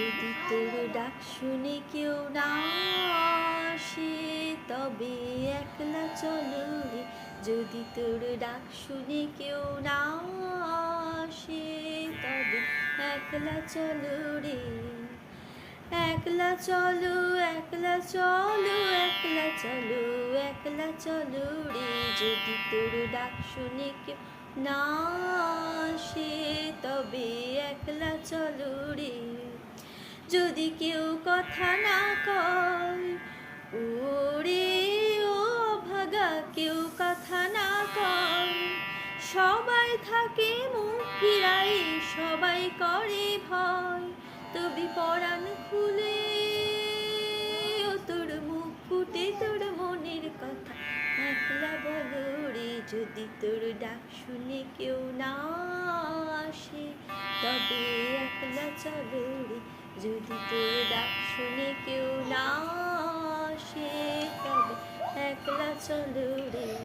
যদি তোর ডাক শুনে কেউ না আসে তবে একলা চলো রে। যদি তোর ডাক শুনে কেউ না আসে তবে একলা চলো রে। একলা চলো, একলা চলো, একলা চলো, একলা চলো রে। যদি তোর ডাক শুনে কেউ না আসে তবে একলা চলো রে। যদি কেউ কথা না কয়, ওরে ও ভাগা, কেউ কথা না কয়, সবাই থাকে মুখ ফিরাই, সবাই করে ভয়, তবে পরাণ খুলে ও তোর মুখ ফুটে তোর মনের কথা একলা বলো রে। যদি তোর ডাক শুনে কেউ না আসে তবে একলা চলো রে। যদি তোর ডাক শুনে কেউ না আসে তবে একলা চলো রে।